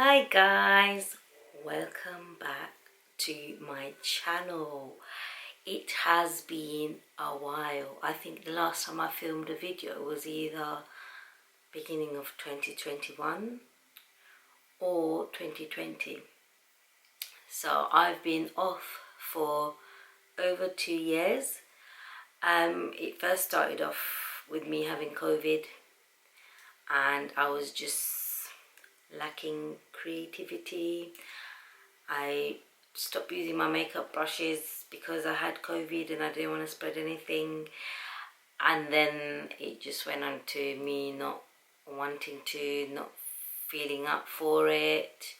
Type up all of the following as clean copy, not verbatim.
Hi guys, welcome back to my channel. It has been a while. I think the last time I filmed a video was either beginning of 2021 or 2020. So I've been off for over 2 years. It first started off with me having COVID and I was just lacking creativity. I stopped using my makeup brushes because I had COVID and I didn't want to spread anything, and then it just went on to me not wanting to, not feeling up for it,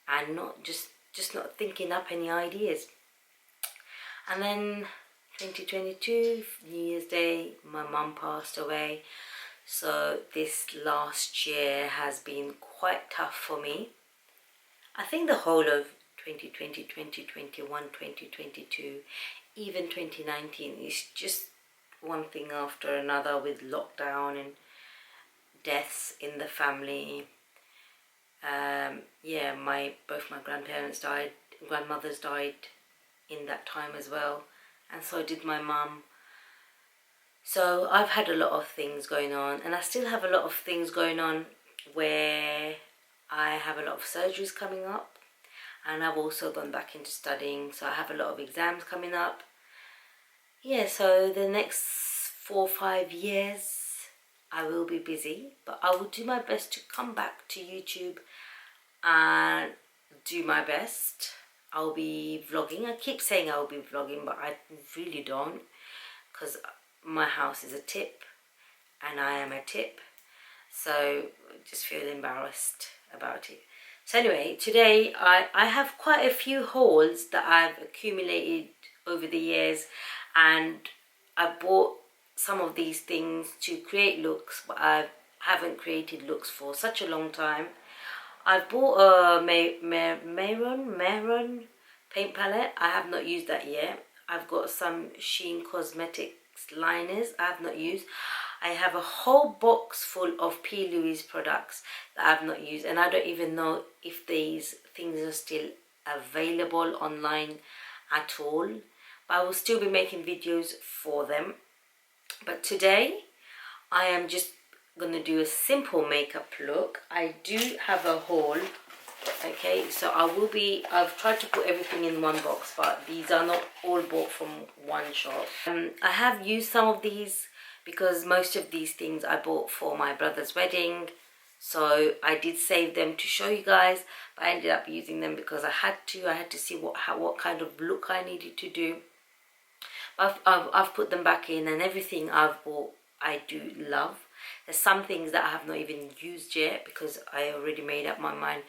and not just not thinking up any ideas. And then 2022 New Year's Day, my mum passed away. So this last year has been quite tough for me. I think the whole of 2020, 2021, 2022, even 2019 is just one thing after another, with lockdown and deaths in the family. Yeah, both my grandparents died, grandmothers died in that time as well, and so did my mum. So I've had a lot of things going on, and I still have a lot of things going on where I have a lot of surgeries coming up, and I've also gone back into studying, so I have a lot of exams coming up. Yeah, so the next 4 or 5 years I will be busy, but I will do my best to come back to YouTube and do my best. I'll be vlogging. I keep saying I'll be vlogging, but I really don't, because my house is a tip and I am a tip, so just feel embarrassed about it. So anyway, today I have quite a few hauls that I've accumulated over the years, and I bought some of these things to create looks, but I haven't created looks for such a long time. I bought a Maron paint palette. I have not used that yet. I've got some Sheen Cosmetics liners I have not used. I have a whole box full of P. Louise products that I have not used, and I don't even know if these things are still available online at all, but I will still be making videos for them. But today I am just gonna do a simple makeup look. I do have a haul. Okay, so I've tried to put everything in one box, but these are not all bought from one shop. I have used some of these because most of these things I bought for my brother's wedding, so I did save them to show you guys, but I ended up using them because I had to see what kind of look I needed to do. I've put them back in, and everything I've bought I do love. There's some things that I have not even used yet because I already made up my mind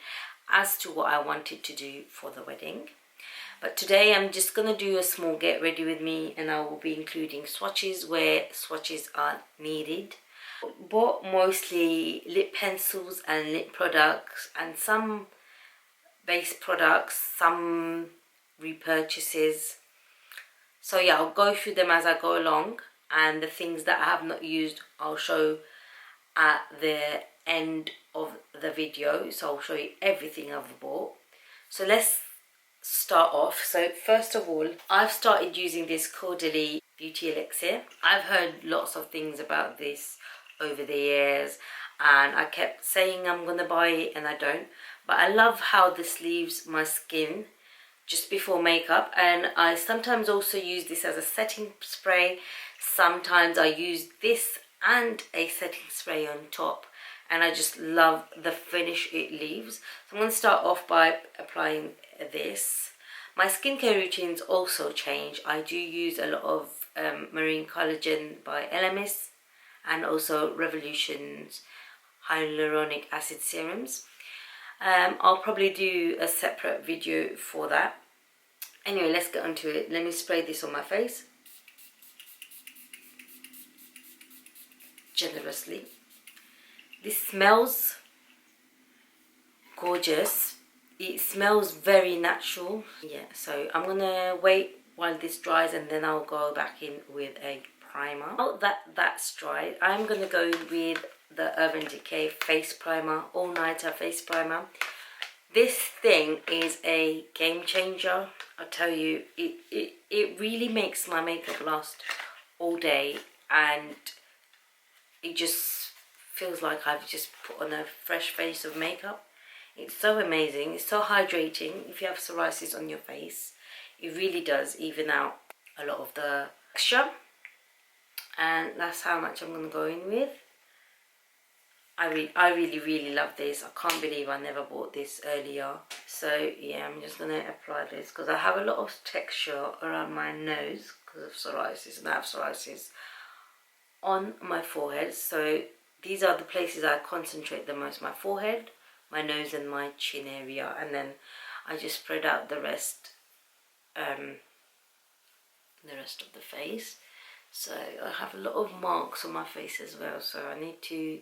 as to what I wanted to do for the wedding. But today I'm just going to do a small get ready with me, and I will be including swatches where swatches are needed. Bought mostly lip pencils and lip products and some base products, some repurchases. So yeah, I'll go through them as I go along, and the things that I have not used I'll show at the end of the video. So I'll show you everything I've bought. So let's start off. So first of all, I've started using this Caudalie Beauty Elixir. I've heard lots of things about this over the years, and I kept saying I'm gonna buy it and I don't, but I love how this leaves my skin just before makeup. And I sometimes also use this as a setting spray. Sometimes I use this and a setting spray on top, and I just love the finish it leaves. So I'm going to start off by applying this. My skincare routines also change. I do use a lot of Marine Collagen by LMS, and also Revolution's hyaluronic acid serums. I'll probably do a separate video for that. Anyway, let's get onto it. Let me spray this on my face generously. This smells gorgeous. It smells very natural. Yeah, so I'm gonna wait while this dries, and then I'll go back in with a primer. Now that that's dried, I'm gonna go with the Urban Decay face primer, all nighter face primer. This thing is a game changer. I tell you, it really makes my makeup last all day, and it just feels like I've just put on a fresh face of makeup. It's so amazing. It's so hydrating. If you have psoriasis on your face, it really does even out a lot of the texture. And that's how much I'm going to go in with. I really love this. I can't believe I never bought this earlier. So yeah, I'm just going to apply this because I have a lot of texture around my nose because of psoriasis, and I have psoriasis on my forehead. So these are the places I concentrate the most: my forehead, my nose, and my chin area. And then I just spread out the rest of the face. So I have a lot of marks on my face as well, so I need to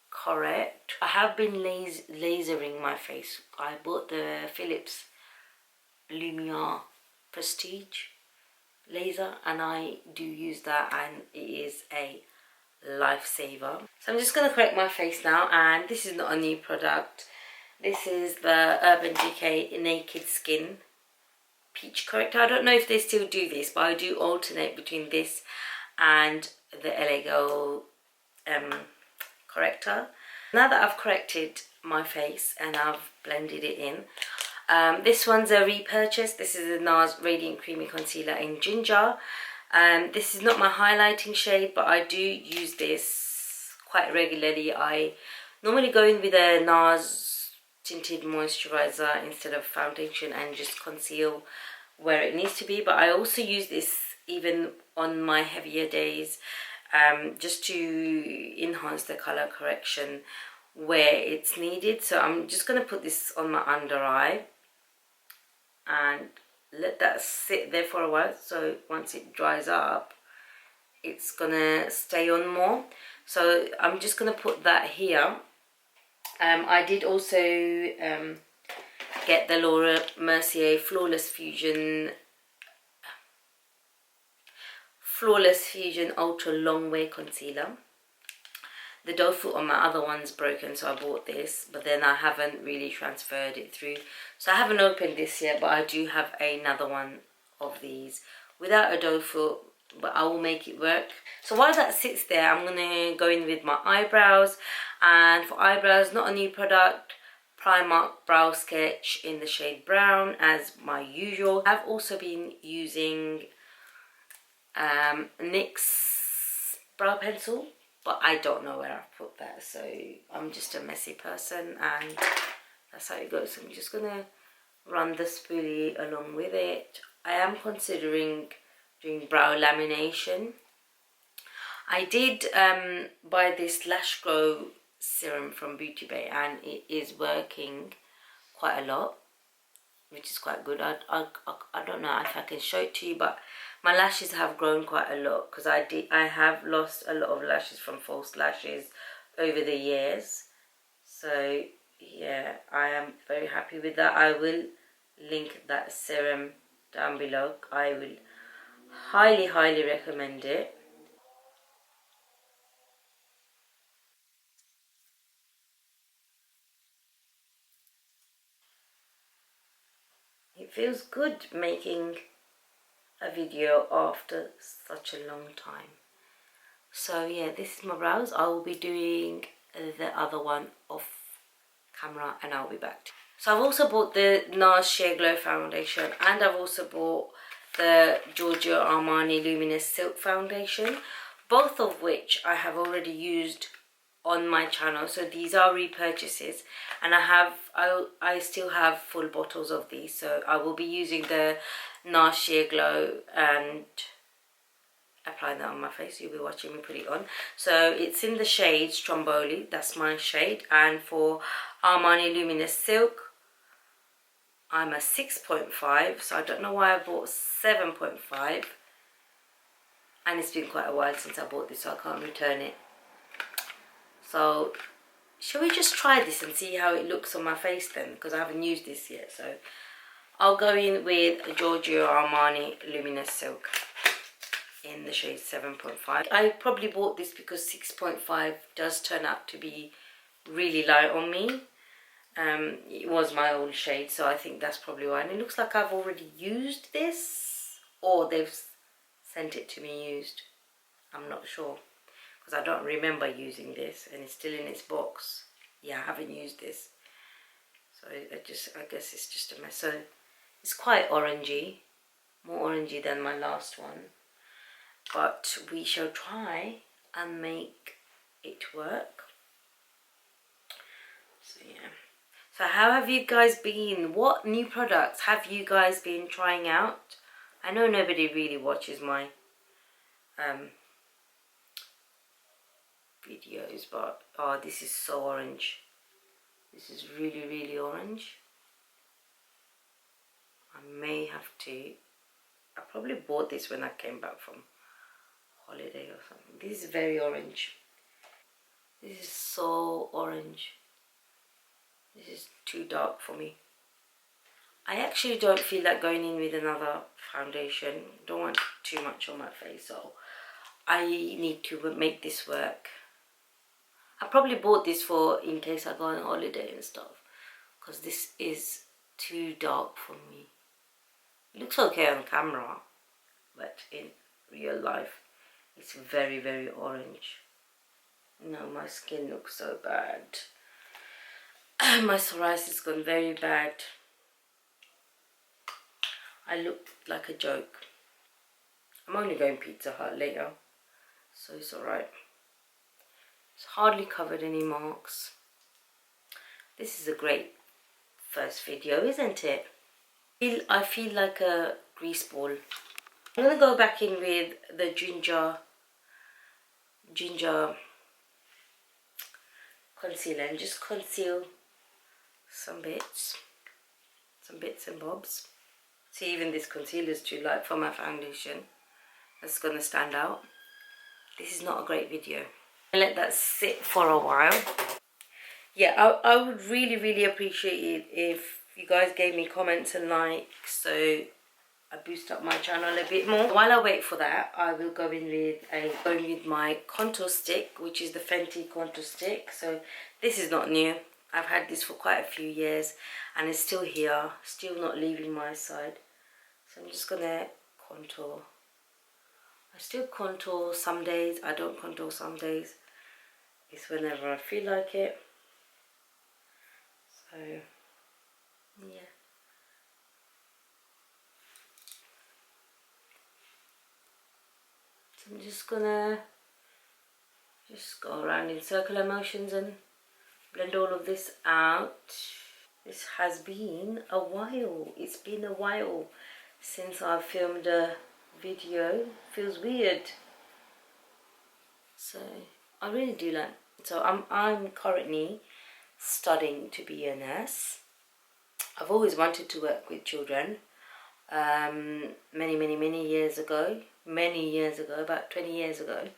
correct. I have been lasering my face. I bought the Philips Lumiere Prestige laser, and I do use that, and it is a lifesaver. So I'm just going to correct my face now, and this is not a new product. This is the Urban Decay Naked Skin Peach Corrector. I don't know if they still do this, but I do alternate between this and the LA Girl corrector. Now that I've corrected my face and I've blended it in, this one's a repurchase. This is the NARS Radiant Creamy Concealer in Ginger. This is not my highlighting shade, but I do use this quite regularly. I normally go in with a NARS tinted moisturizer instead of foundation and just conceal where it needs to be. But I also use this even on my heavier days, just to enhance the color correction where it's needed. So I'm just going to put this on my under eye and let that sit there for a while. So once it dries up, it's gonna stay on more. So I'm just gonna put that here. I did also get the Laura Mercier Flawless Fusion Ultra Long Wear Concealer. The doe foot on my other one's broken, so I bought this, but then I haven't really transferred it through. So I haven't opened this yet, but I do have another one of these without a doe foot, but I will make it work. So while that sits there, I'm going to go in with my eyebrows. And for eyebrows, not a new product, Primark Brow Sketch in the shade Brown as my usual. I've also been using NYX brow pencil, but I don't know where I've put that, so I'm just a messy person, and that's how it goes. So I'm just gonna run the spoolie along with it. I am considering doing brow lamination. I did buy this Lash Grow serum from Beauty Bay, and it is working quite a lot, which is quite good. I don't know if I can show it to you, but my lashes have grown quite a lot because I have lost a lot of lashes from false lashes over the years. So yeah, I am very happy with that. I will link that serum down below. I will highly recommend it. It feels good making a video after such a long time. So yeah, this is my brows. I will be doing the other one off camera and I'll be back. So I've also bought the NARS Sheer Glow foundation, and I've also bought the Giorgio Armani Luminous Silk foundation, both of which I have already used on my channel. So these are repurchases, and I still have full bottles of these. So I will be using the NARS Sheer Glow and applying that on my face. You'll be watching me put it on. So it's in the shade Stromboli, that's my shade. And for Armani Luminous Silk, I'm a 6.5, so I don't know why I bought 7.5, and it's been quite a while since I bought this, so I can't return it. So shall we just try this and see how it looks on my face then, because I haven't used this yet. So I'll go in with Giorgio Armani Luminous Silk in the shade 7.5. I probably bought this because 6.5 does turn out to be really light on me. It was my old shade, so I think that's probably why. And it looks like I've already used this, or they've sent it to me used. I'm not sure, because I don't remember using this, and it's still in its box. Yeah, I haven't used this, so I guess it's just a mess. So it's quite orangey, more orangey than my last one, but we shall try and make it work. So yeah. So how have you guys been? What new products have you guys been trying out? I know nobody really watches my videos, but oh, this is so orange. This is really, really orange. I may have to. I probably bought this when I came back from holiday or something. This is very orange. This is so orange. This is too dark for me. I actually don't feel like going in with another foundation. Don't want too much on my face, so I need to make this work. I probably bought this for in case I go on holiday and stuff, because this is too dark for me. It looks okay on camera, but in real life it's very, very orange. No, my skin looks so bad. My psoriasis has gone very bad. I look like a joke. I'm only going Pizza Hut later, so it's alright. It's hardly covered any marks. This is a great first video, isn't it? I feel like a grease ball. I'm gonna go back in with the ginger concealer and just conceal some bits and bobs. See, even this concealer is too light for my foundation. That's gonna stand out. This is not a great video. I'll let that sit for a while. Yeah, I would really, really appreciate it if you guys gave me comments and likes, so I boost up my channel a bit more. While I wait for that, I will go in with my contour stick, which is the Fenty contour stick. So this is not new. I've had this for quite a few years and it's still here, still not leaving my side. So I'm just gonna contour. I still contour some days, I don't contour some days. It's whenever I feel like it. So yeah. So I'm just gonna go around in circular motions and blend all of this out. This has been a while. It's been a while since I filmed a video. Feels weird. So I really do like. So I'm currently studying to be a nurse. I've always wanted to work with children. Many years ago, about 20 years ago,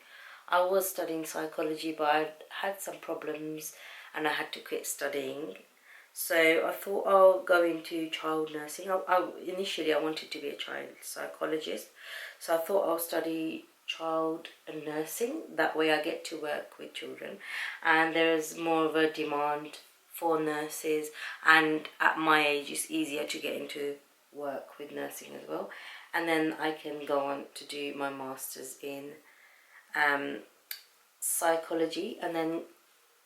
I was studying psychology, but I had some problems and I had to quit studying. So I thought I'll go into child nursing. Initially I wanted to be a child psychologist, so I thought I'll study child nursing. That way I get to work with children, and there's more of a demand for nurses, and at my age it's easier to get into work with nursing as well. And then I can go on to do my masters in psychology and then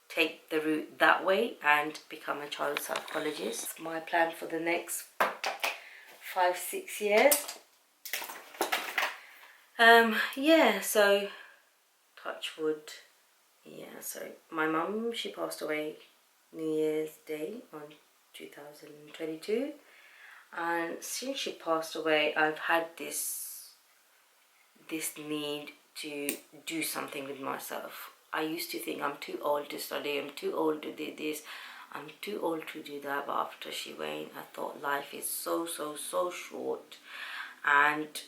take the route that way and become a child psychologist. It's my plan for the next 5-6 years. Yeah, so touch wood. Yeah, so my mum, she passed away New Year's Day on 2022, and since she passed away I've had this need to do something with myself. I used to think I'm too old to study, I'm too old to do this, I'm too old to do that, but after she went I thought life is so short. And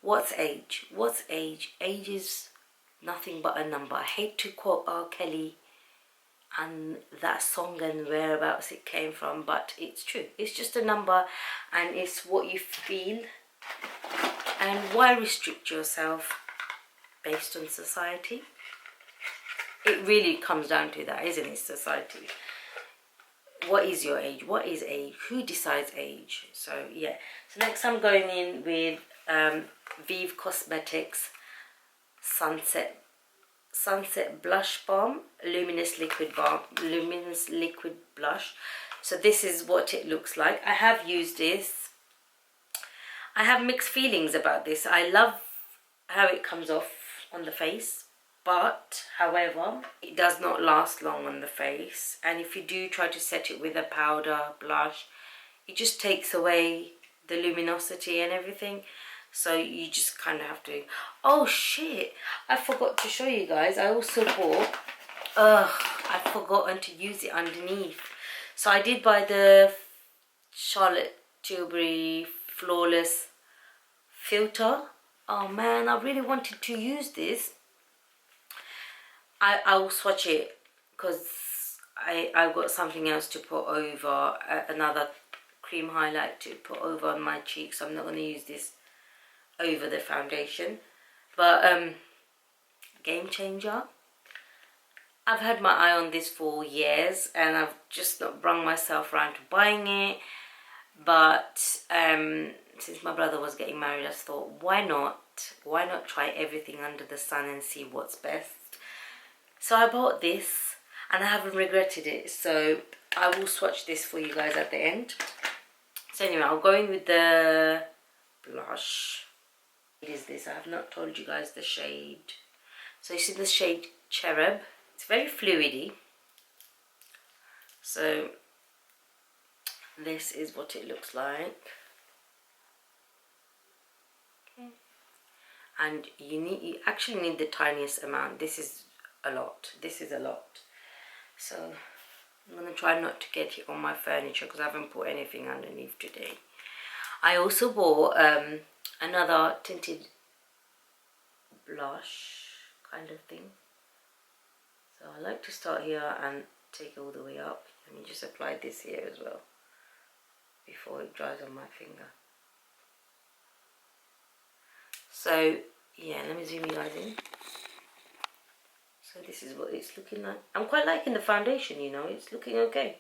what's age? Age is nothing but a number. I hate to quote R. Kelly and that song and whereabouts it came from, but it's true. It's just a number and it's what you feel. And why restrict yourself based on society? It really comes down to that, isn't it? Society. what is your age? What is age? Who decides age? So yeah. So next I'm going in with Vive Cosmetics Sunset Blush Balm, luminous liquid blush. So this is what it looks like. I have used this. I have mixed feelings about this. I love how it comes off on the face, but however, it does not last long on the face, and if you do try to set it with a powder blush, it just takes away the luminosity and everything. So you just kind of have to... Oh shit, I forgot to show you guys. I also bought... I've forgotten to use it underneath. So I did buy the Charlotte Tilbury Flawless Filter. Oh man, I really wanted to use this. I will swatch it because I've got something else to put over, another cream highlight to put over on my cheeks. So I'm not going to use this over the foundation. But game changer. I've had my eye on this for years and I've just not brung myself around to buying it. But since my brother was getting married, I thought, why not try everything under the sun and see what's best. So I bought this and I haven't regretted it. So I will swatch this for you guys at the end. So anyway, I'll go in with the blush. It is this. I have not told you guys the shade. So you see the shade Cherub. It's very fluidy. So this is what it looks like. Okay. And you actually need the tiniest amount. This is a lot. This is a lot. So I'm going to try not to get it on my furniture because I haven't put anything underneath today. I also bought another tinted blush kind of thing. So I like to start here and take it all the way up. Let me just apply this here as well before it dries on my finger. So yeah, let me zoom you guys in. So this is what it's looking like. I'm quite liking the foundation, you know, it's looking okay.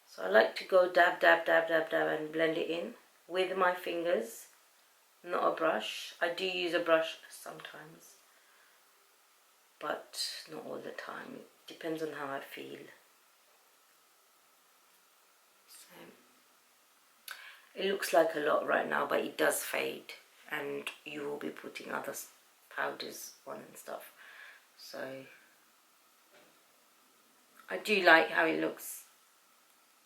So I like to go dab, dab, dab, dab, dab and blend it in with my fingers, not a brush. I do use a brush sometimes, but not all the time. It depends on how I feel. So it looks like a lot right now, but it does fade and you will be putting other powders on and stuff. So I do like how it looks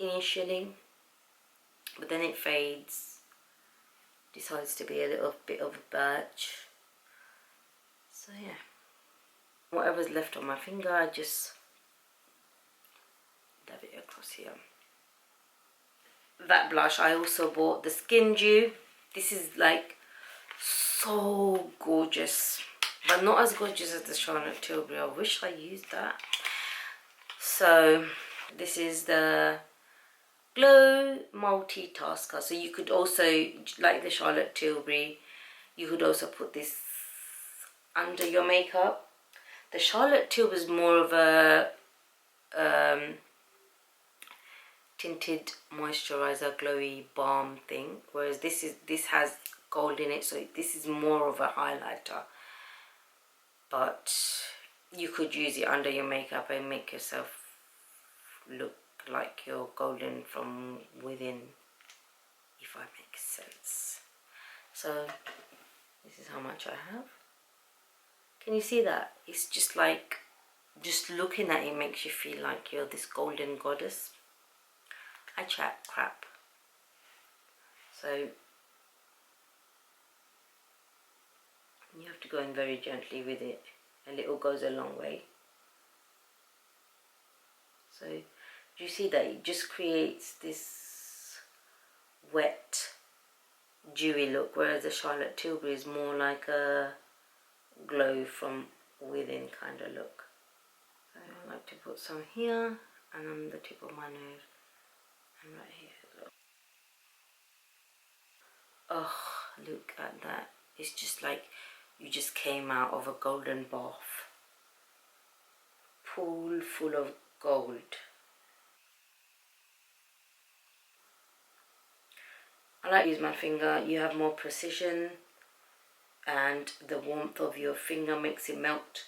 initially, but then it fades, decides to be a little bit of birch. So yeah, whatever's left on my finger, I just dab it across here. That blush, I also bought the Skin Dew. This is like so gorgeous, but not as gorgeous as the Charlotte Tilbury. I wish I used that. So this is the Glow Multitasker. So you could also, like the Charlotte Tilbury, you could also put this under your makeup. The Charlotte Tilbury is more of a tinted moisturizer, glowy balm thing, whereas this has gold in it, so this is more of a highlighter. But you could use it under your makeup and make yourself look like you're golden from within, if I make sense. So this is how much I have. Can you see that? It's just like, just looking at it makes you feel like you're this golden goddess. I chat crap. So you have to go in very gently with it. A little goes a long way. So do you see that? It just creates this wet, dewy look, whereas the Charlotte Tilbury is more like a glow from within kind of look. So I like to put some here and on the tip of my nose and right here as well. Oh, look at that. It's just like you just came out of a golden bath. Pool full of gold. I like to use my finger. You have more precision and the warmth of your finger makes it melt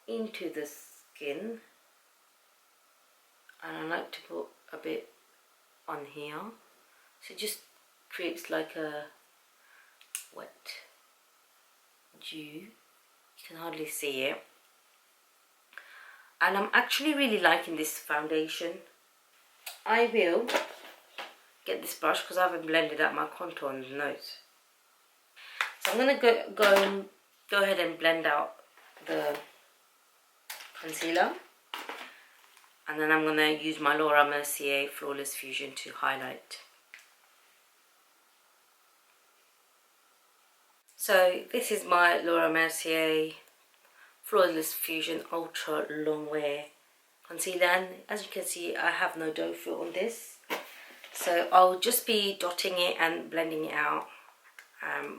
into the skin. And I like to put a bit on here, so it just creates like a wet dew. You can hardly see it. And I'm actually really liking this foundation. I will get this brush because I haven't blended out my contour on the nose. So I'm going to go ahead and blend out the concealer. And then I'm going to use my Laura Mercier Flawless Fusion to highlight. So this is my Laura Mercier Flawless Fusion Ultra Long Wear Concealer. And as you can see, I have no doe foot on this. So I'll just be dotting it and blending it out.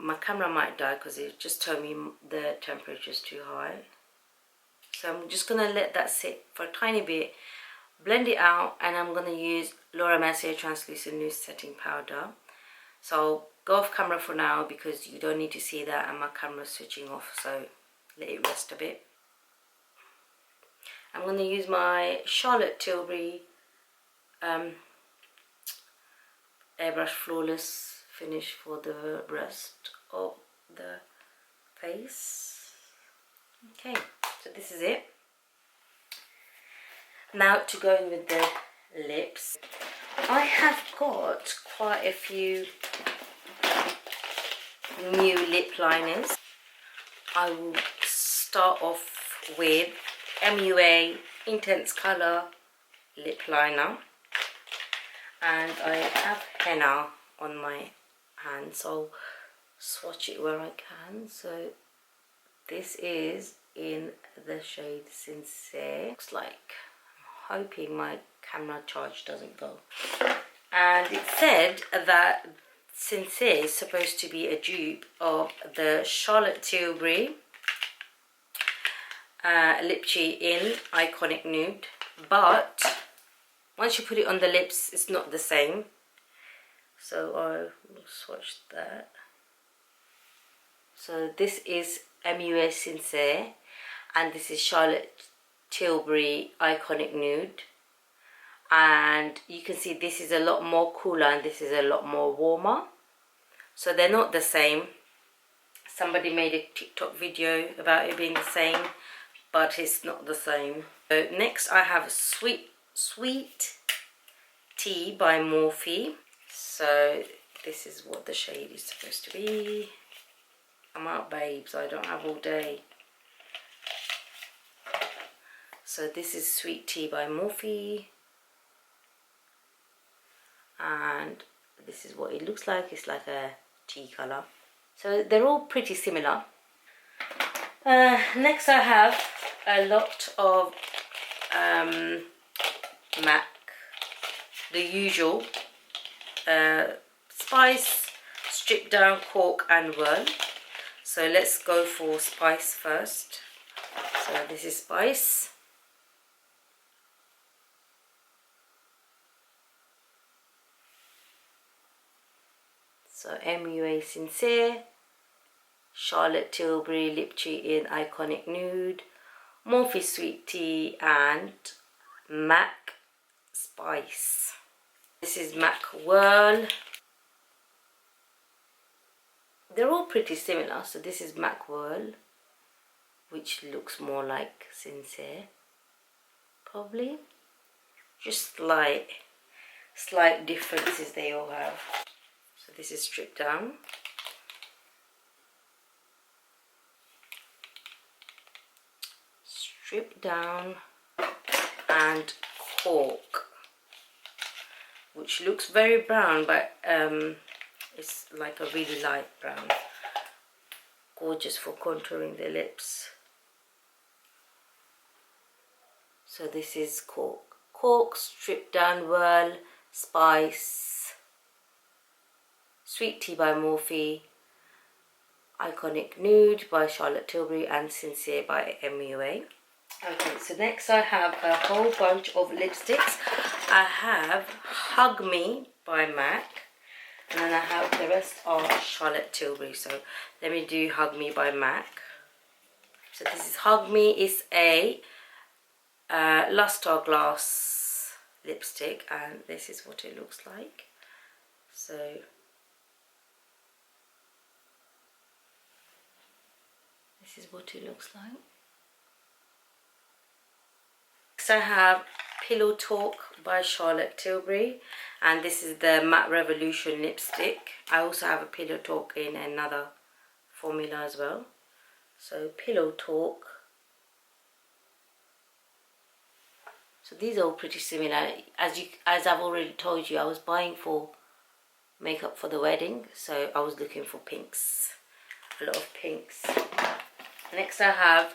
My camera might die because it just told me the temperature is too high. So I'm just going to let that sit for a tiny bit, blend it out, and I'm going to use Laura Mercier Translucent Nude Setting Powder. So I'll go off camera for now because you don't need to see that and my camera's switching off, so let it rest a bit. I'm going to use my Charlotte Tilbury airbrush flawless finish for the rest of the face. Okay, so this is it. Now to go in with the lips. I have got quite a few new lip liners. I will start off with MUA Intense Colour Lip Liner. And I have henna on my hand, so I'll swatch it where I can. So this is in the shade Sincere. Looks like, I'm hoping my camera charge doesn't go. And it said that Sincere is supposed to be a dupe of the Charlotte Tilbury Lip Cheat in Iconic Nude, but once you put it on the lips, it's not the same. So I will swatch that. So this is MUA Sincere, and this is Charlotte Tilbury Iconic Nude. And you can see this is a lot more cooler and this is a lot more warmer. So they're not the same. Somebody made a TikTok video about it being the same, but it's not the same. So next I have Sweet Tea by Morphe. So this is what the shade is supposed to be. I'm out, babes, I don't have all day. So this is Sweet Tea by Morphe. And this is what it looks like. It's like a tea colour. So they're all pretty similar. Next I have a lot of MAC, the usual Spice, Strip Down, Cork and Whirl. So let's go for Spice first. So this is Spice. So MUA Sincere, Charlotte Tilbury Lip Cheat in Iconic Nude, Morphe Sweet Tea and MAC Spice. This is MAC Whirl. They're all pretty similar. So this is MAC Whirl, which looks more like Sincere, probably. Just slight differences they all have. So this is Strip Down. Strip Down and Cork, which looks very brown, but it's like a really light brown. Gorgeous for contouring the lips. So this is Cork. Cork, Strip Down, Whirl, Spice, Sweet Tea by Morphe, Iconic Nude by Charlotte Tilbury and Sincere by MUA. Okay, so next I have a whole bunch of lipsticks. I have Hug Me by MAC, and then I have the rest are Charlotte Tilbury. So let me do Hug Me by MAC. So this is Hug Me. Is a luster glass lipstick, and this is what it looks like. So this is what it looks like. Next I have Pillow Talk by Charlotte Tilbury, and this is the Matte Revolution lipstick. I also have a Pillow Talk in another formula as well. So Pillow Talk. So these are all pretty similar. As I've already told you, I was buying for makeup for the wedding, so I was looking for pinks, a lot of pinks. Next I have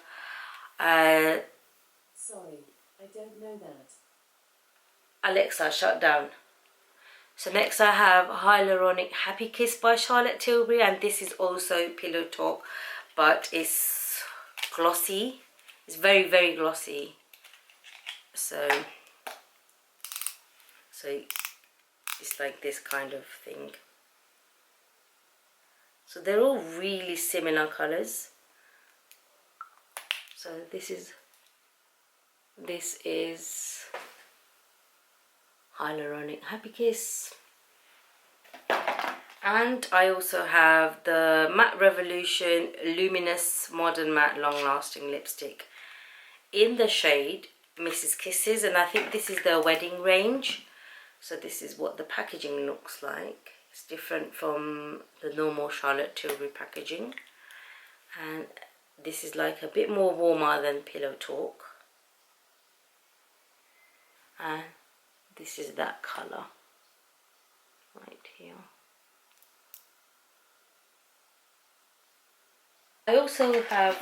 sorry, I don't know that. Alexa, shut down. So next I have Hyaluronic Happy Kiss by Charlotte Tilbury, and this is also Pillow Talk, but it's glossy. It's very, very glossy. So it's like this kind of thing. So they're all really similar colors. So this is Hyaluronic Happy Kiss. And I also have the Matte Revolution Luminous Modern Matte Long Lasting Lipstick in the shade Mrs. Kisses, and I think this is the wedding range. So this is what the packaging looks like. It's different from the normal Charlotte Tilbury packaging, and this is like a bit more warmer than Pillow Talk, and this is that colour right here. I also have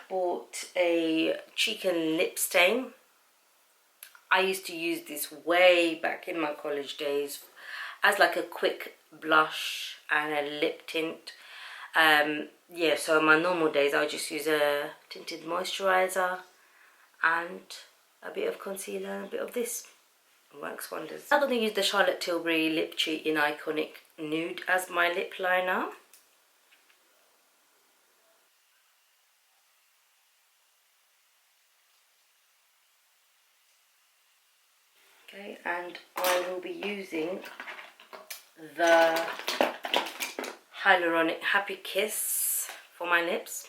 bought a cheek and lip stain. I used to use this way back in my college days as like a quick blush and a lip tint. Yeah, so in my normal days I'll just use a tinted moisturizer and a bit of concealer and a bit of this. It works wonders. I'm going to use the Charlotte Tilbury Lip Cheat in Iconic Nude as my lip liner. Okay, and I will be using the Hyaluronic Happy Kiss for my lips.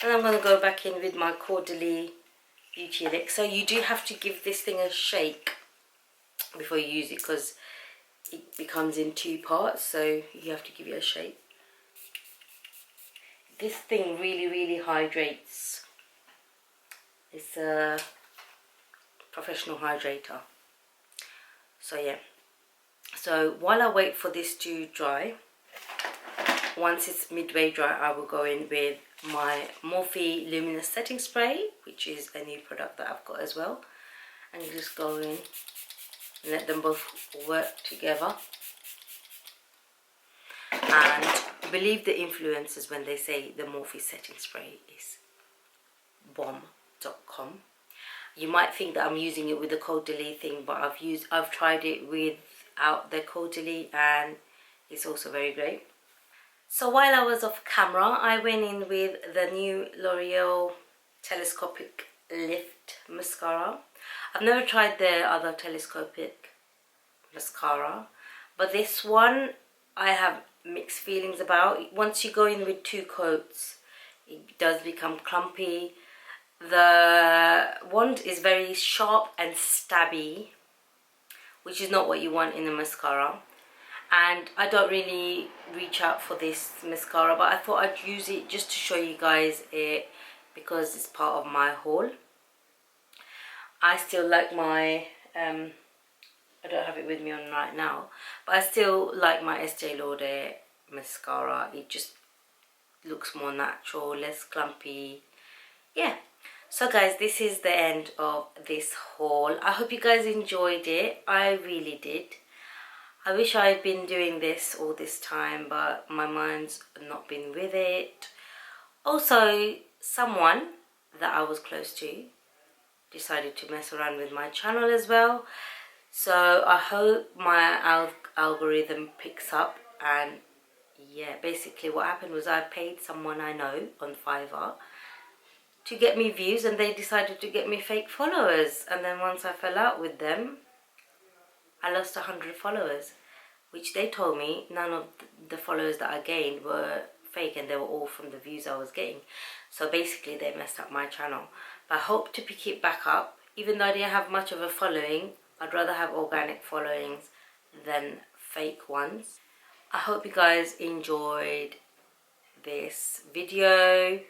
And I'm going to go back in with my Caudalie Beauty Elixir. You do have to give this thing a shake before you use it, because it becomes in two parts, so you have to give it a shake. This thing really, really hydrates. It's a professional hydrator. So yeah, so while I wait for this to dry, once it's midway dry, I will go in with my Morphe Luminous Setting Spray, which is a new product that I've got as well, and you just go in and let them both work together. And believe the influencers when they say the Morphe Setting Spray is bomb.com. You might think that I'm using it with the Caudalie thing, but I've tried it without the Caudalie, and it's also very great. So while I was off camera, I went in with the new L'Oreal Telescopic Lift Mascara. I've never tried the other telescopic mascara, but this one I have mixed feelings about. Once you go in with two coats, it does become clumpy. The wand is very sharp and stabby, which is not what you want in a mascara. And I don't really reach out for this mascara, but I thought I'd use it just to show you guys it, because it's part of my haul. I still like my, I don't have it with me on right now, but I still like my Estee Lauder mascara. It just looks more natural, less clumpy. Yeah. So guys, this is the end of this haul. I hope you guys enjoyed it. I really did. I wish I had been doing this all this time, but my mind's not been with it. Also, someone that I was close to decided to mess around with my channel as well. So I hope my algorithm picks up. And yeah, basically what happened was I paid someone I know on Fiverr to get me views, and they decided to get me fake followers. And then once I fell out with them, I lost 100 followers, which they told me none of the followers that I gained were fake, and they were all from the views I was getting. So basically they messed up my channel. But I hope to pick it back up. Even though I didn't have much of a following, I'd rather have organic followings than fake ones. I hope you guys enjoyed this video.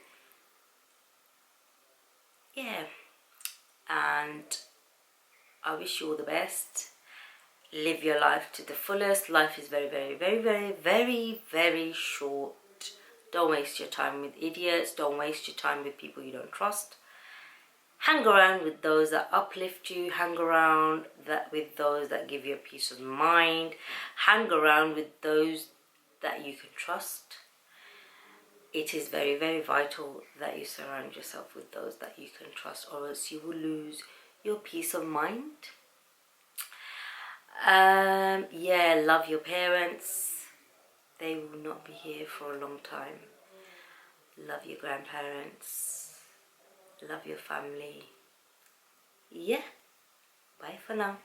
Yeah, and I wish you all the best. Live your life to the fullest. Life is very, very, very, very, very, very short. Don't waste your time with idiots. Don't waste your time with people you don't trust. Hang around with those that uplift you. Hang around with those that give you a peace of mind. Hang around with those that you can trust. It is very, very vital that you surround yourself with those that you can trust, or else you will lose your peace of mind. Yeah, love your parents. They will not be here for a long time. Love your grandparents. Love your family. Yeah, bye for now.